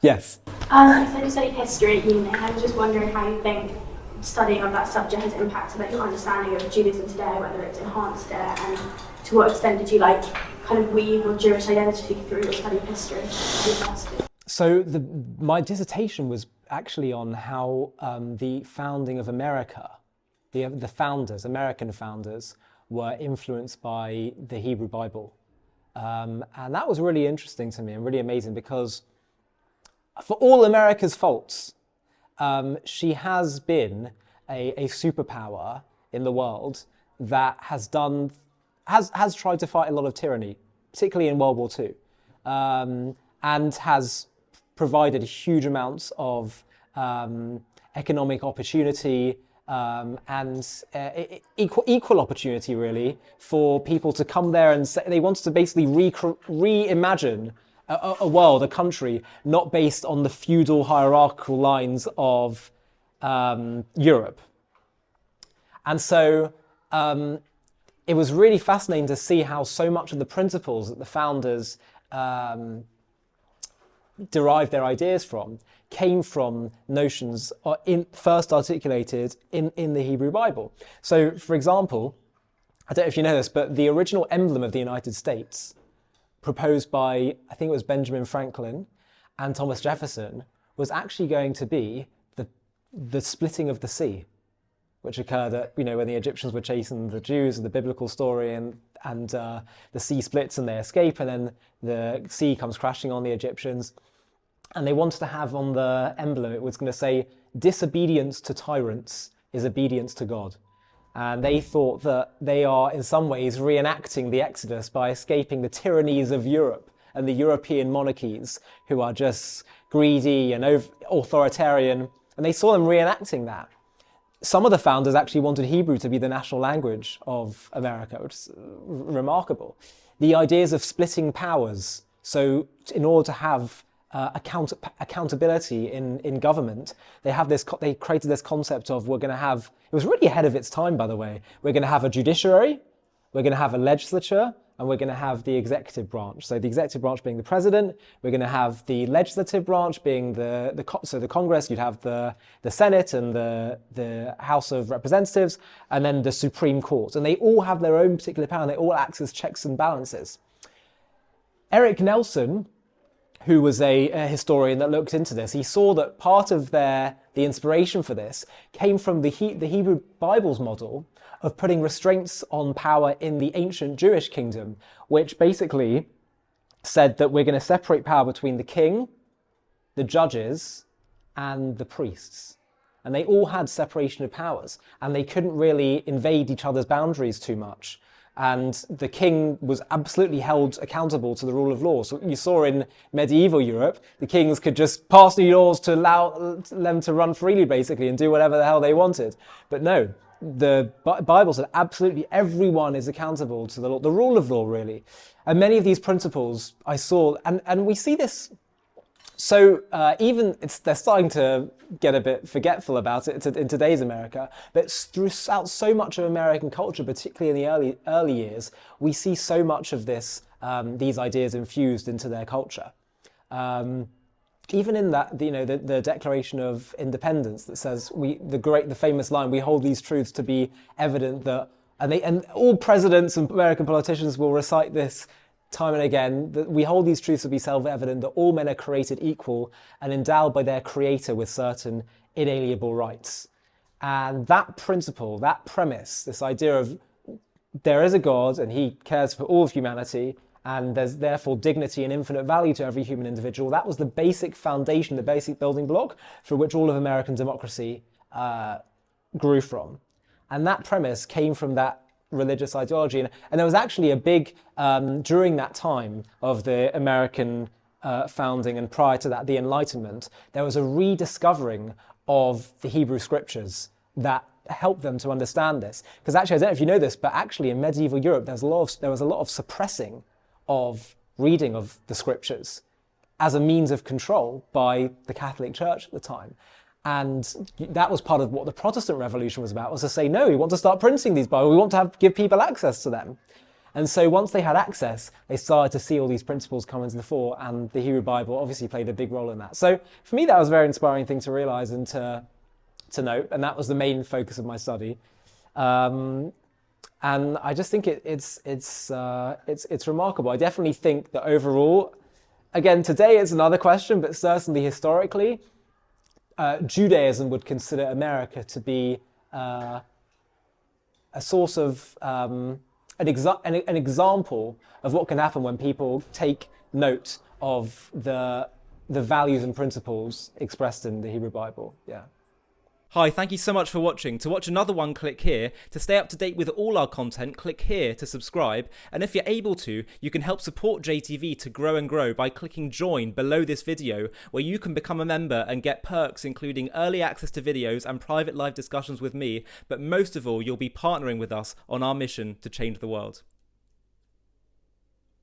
Yes. You said you studied history at uni. I was just wondering how you think studying of that subject has impacted like, your understanding of Judaism today, whether it's enhanced it, and to what extent did you like kind of weave your Jewish identity through your study of history at university? So my dissertation was actually on how the founding of America, the founders, American founders, were influenced by the Hebrew Bible. And that was really interesting to me and really amazing because for all America's faults, she has been a superpower in the world that has tried to fight a lot of tyranny, particularly in World War II, and has provided huge amounts of economic opportunity and equal opportunity, really, for people to come there and say, they wanted to basically reimagine a world, a country, not based on the feudal hierarchical lines of Europe. And so it was really fascinating to see how so much of the principles that the founders derived their ideas from came from notions first articulated in the Hebrew Bible. So, for example, I don't know if you know this, but the original emblem of the United States, proposed by, I think it was Benjamin Franklin and Thomas Jefferson, was actually going to be the splitting of the sea, which occurred at, when the Egyptians were chasing the Jews, the biblical story, and the sea splits and they escape, and then the sea comes crashing on the Egyptians. And they wanted to have on the emblem, it was going to say, disobedience to tyrants is obedience to God. And they thought that they are in some ways reenacting the Exodus by escaping the tyrannies of Europe and the European monarchies who are just greedy and authoritarian. And they saw them reenacting that. Some of the founders actually wanted Hebrew to be the national language of America, which is remarkable. The ideas of splitting powers. So in order to have accountability in government, they created this concept of we're going to have, it was really ahead of its time, by the way, we're going to have a judiciary, we're going to have a legislature, and we're going to have the executive branch. So the executive branch being the president, we're going to have the legislative branch being the Congress, you'd have the Senate and the House of Representatives, and then the Supreme Court. And they all have their own particular power, and they all act as checks and balances. Eric Nelson, who was a historian that looked into this, he saw that part of the inspiration for this came from the Hebrew Bible's model of putting restraints on power in the ancient Jewish kingdom, which basically said that we're going to separate power between the king, the judges, and the priests. And they all had separation of powers, and they couldn't really invade each other's boundaries too much. And the king was absolutely held accountable to the rule of law. So you saw in medieval Europe, the kings could just pass new laws to allow them to run freely, basically, and do whatever the hell they wanted. But no, the Bible said absolutely everyone is accountable to the law, the rule of law, really. And many of these principles I saw, and we see this. So they're starting to get a bit forgetful about it in today's America, but throughout so much of American culture, particularly in the early years, we see so much of this, these ideas infused into their culture. Even in that, the Declaration of Independence that says the famous line, "We hold these truths to be evident that," and all presidents and American politicians will recite this time and again, that we hold these truths to be self-evident, that all men are created equal and endowed by their creator with certain inalienable rights. And that principle, that premise, this idea of there is a God and he cares for all of humanity and there's therefore dignity and infinite value to every human individual, that was the basic foundation, the basic building block for which all of American democracy grew from. And that premise came from that religious ideology. And there was actually a big, during that time of the American founding and prior to that, the Enlightenment, there was a rediscovering of the Hebrew scriptures that helped them to understand this. Because actually, I don't know if you know this, but actually in medieval Europe, there was a lot of suppressing of reading of the scriptures as a means of control by the Catholic Church at the time. And that was part of what the Protestant Revolution was about, was to say, no, we want to start printing these Bibles. We want to give people access to them. And so once they had access, they started to see all these principles come into the fore, and the Hebrew Bible obviously played a big role in that. So for me, that was a very inspiring thing to realize and to note, and that was the main focus of my study. And I just think it's remarkable. I definitely think that overall, again, today it's another question, but certainly historically, Judaism would consider America to be a source of an example of what can happen when people take note of the values and principles expressed in the Hebrew Bible. Yeah. Hi, thank you so much for watching. To watch another one, click here. To stay up to date with all our content, click here to subscribe. And if you're able to, you can help support JTV to grow and grow by clicking join below this video, where you can become a member and get perks including early access to videos and private live discussions with me. But most of all, you'll be partnering with us on our mission to change the world.